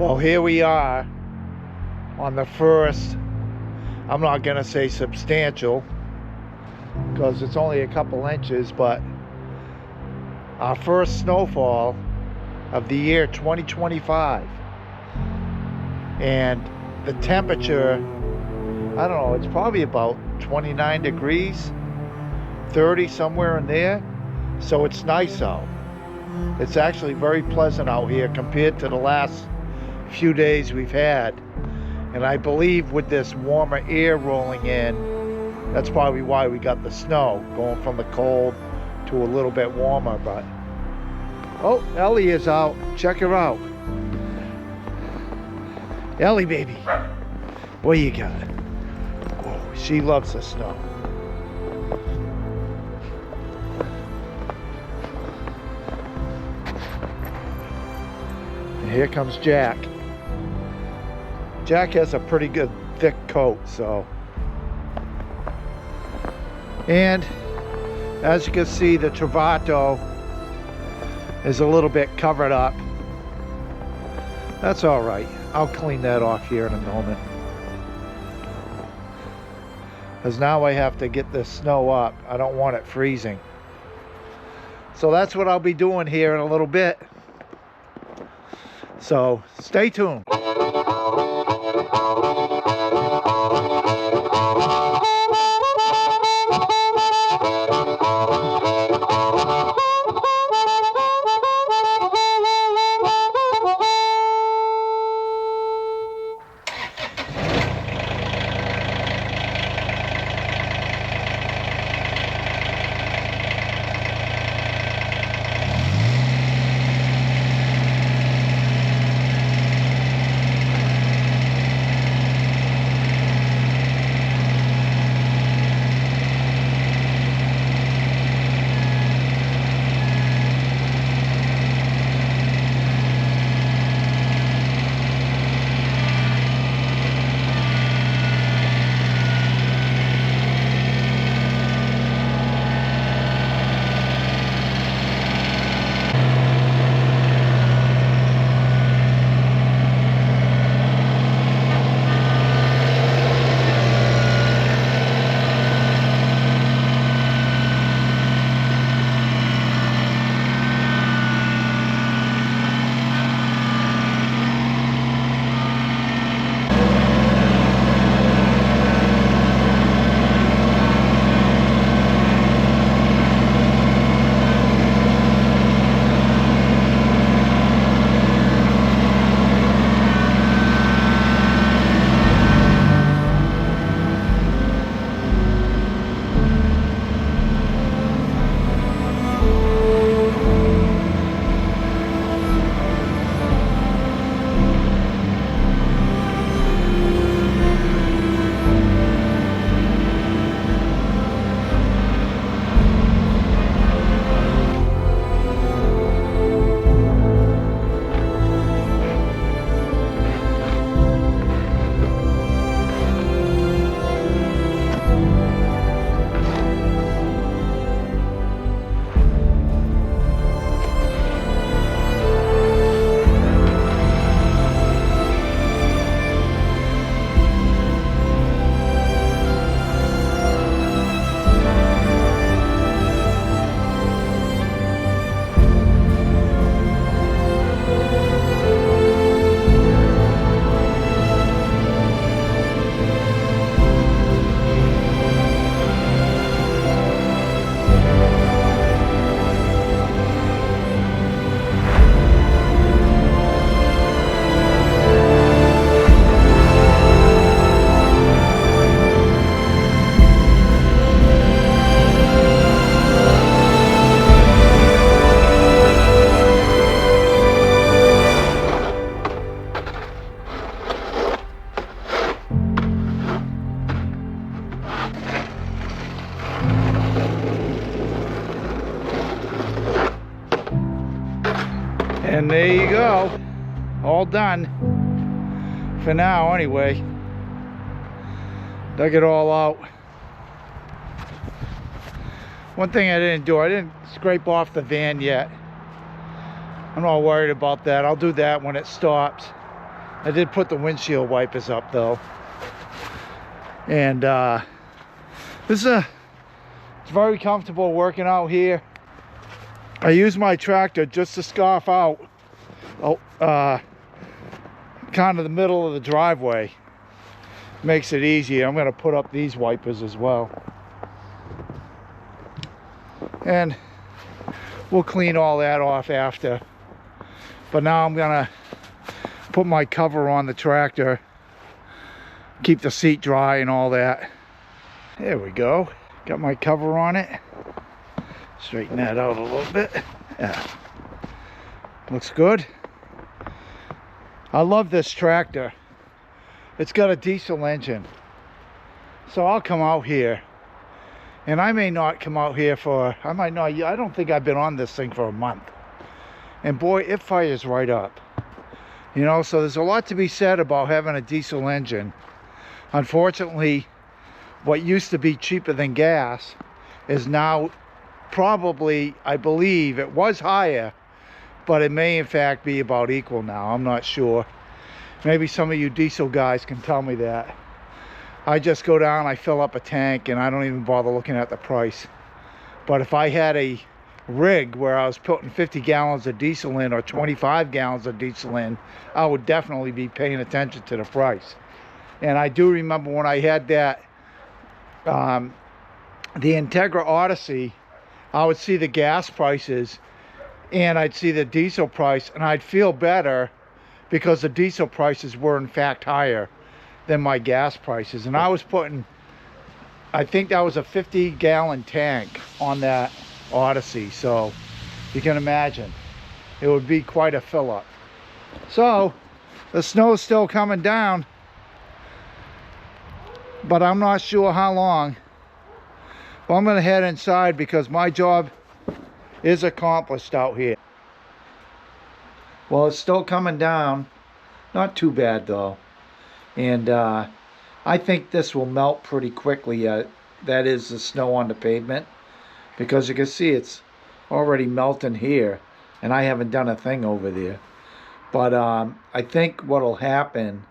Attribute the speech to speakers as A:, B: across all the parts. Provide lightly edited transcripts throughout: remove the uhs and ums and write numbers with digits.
A: Well, here we are on the first, I'm not going to say substantial because it's only a couple inches, but our first snowfall of the year 2025. And the temperature, I don't know, it's probably about 29 degrees, 30, somewhere in there. So it's nice out. It's actually very pleasant out here compared to the last few days we've had. And I believe with this warmer air rolling in, that's probably why we got the snow, going from the cold to a little bit warmer. But oh, Ellie is out. Check her out. Ellie, baby, what you got? Oh, she loves the snow. And here comes Jack. Jack has a pretty good thick coat, so. And as you can see, the Travato is a little bit covered up. That's all right. I'll clean that off here in a moment. Because now I have to get this snow up. I don't want it freezing. So that's what I'll be doing here in a little bit. So stay tuned. And there you go, all done for now anyway. Dug it all out. One thing I didn't do, I didn't scrape off the van yet. I'm not worried about that. I'll do that when it stops. I did put the windshield wipers up though. And it's very comfortable working out here. I use my tractor just to scarf out kind of the middle of the driveway. Makes it easier. I'm going to put up these wipers as well. And we'll clean all that off after. But now I'm going to put my cover on the tractor, keep the seat dry and all that. There we go. Got my cover on it. Straighten that out a little bit. Yeah. Looks good. I love this tractor. It's got a diesel engine. So I'll come out here. And I may not come out here for, I don't think I've been on this thing for a month. And boy, it fires right up. You know, so there's a lot to be said about having a diesel engine. Unfortunately, what used to be cheaper than gas is now probably, I believe, it was higher, but it may in fact be about equal now. I'm not sure. Maybe some of you diesel guys can tell me that. I just go down, I fill up a tank, and I don't even bother looking at the price. But if I had a rig where I was putting 50 gallons of diesel in or 25 gallons of diesel in, I would definitely be paying attention to the price. And I do remember when I had that, the Integra Odyssey, I would see the gas prices and I'd see the diesel price, and I'd feel better because the diesel prices were in fact higher than my gas prices. And I was putting, I think that was a 50-gallon tank on that Odyssey, so you can imagine it would be quite a fill-up. So the snow's still coming down, but I'm not sure how long. Well, I'm going to head inside because my job is accomplished out here. Well, it's still coming down. Not too bad though. And I think this will melt pretty quickly. That is the snow on the pavement. Because you can see it's already melting here. And I haven't done a thing over there. But I think what will happen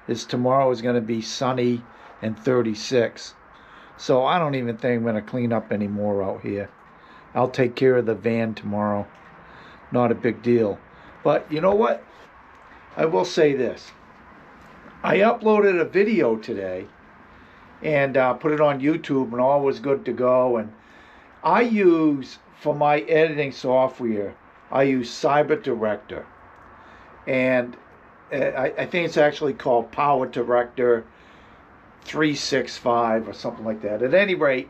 A: is tomorrow is going to be sunny and 36. So I don't even think I'm going to clean up any more out here. I'll take care of the van tomorrow. Not a big deal. But you know what? I will say this. I uploaded a video today and put it on YouTube, and all was good to go. And I use, for my editing software, I use CyberDirector. And I think it's actually called PowerDirector 365 or something like that. At any rate,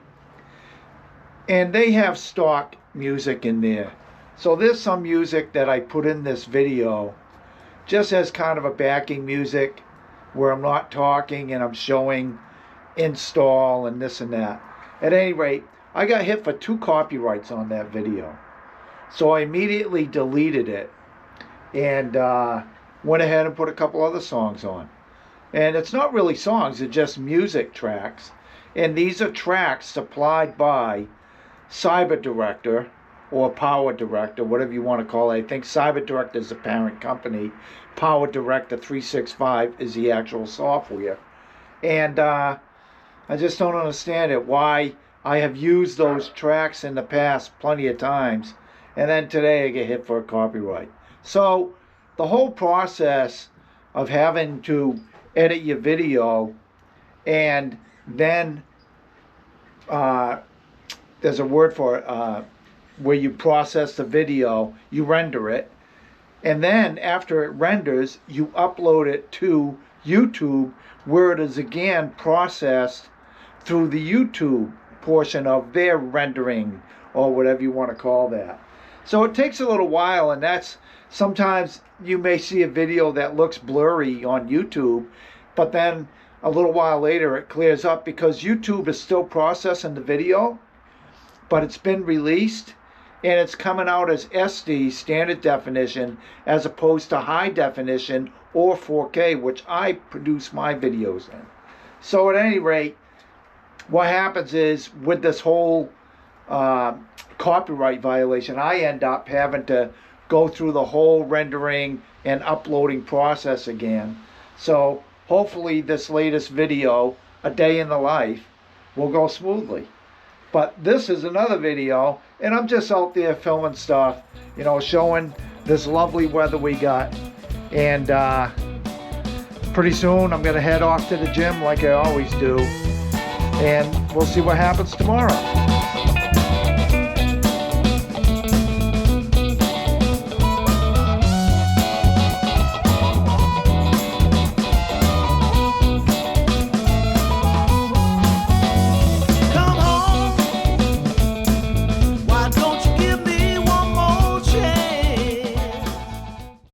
A: and they have stock music in there. So there's some music that I put in this video just as kind of a backing music where I'm not talking and I'm showing install and this and that. At any rate, I got hit for 2 copyrights on that video. So I immediately deleted it and went ahead and put a couple other songs on. And it's not really songs, they're just music tracks. And these are tracks supplied by CyberDirector or PowerDirector, whatever you want to call it. I think CyberDirector is the parent company. PowerDirector 365 is the actual software. And I just don't understand it, why I have used those tracks in the past plenty of times, and then today I get hit for a copyright. So the whole process of having to edit your video, and then there's a word for it, where you process the video, you render it, and then after it renders, you upload it to YouTube, where it is again processed through the YouTube portion of their rendering, or whatever you want to call that. So it takes a little while, and that's sometimes you may see a video that looks blurry on YouTube, but then a little while later it clears up because YouTube is still processing the video, but it's been released and it's coming out as SD, standard definition, as opposed to high definition or 4K, which I produce my videos in. So at any rate, what happens is with this whole copyright violation, I end up having to go through the whole rendering and uploading process again. So hopefully this latest video, a day in the life, will go smoothly. But this is another video, and I'm just out there filming stuff, you know, showing this lovely weather we got. And pretty soon I'm gonna head off to the gym like I always do, and we'll see what happens tomorrow.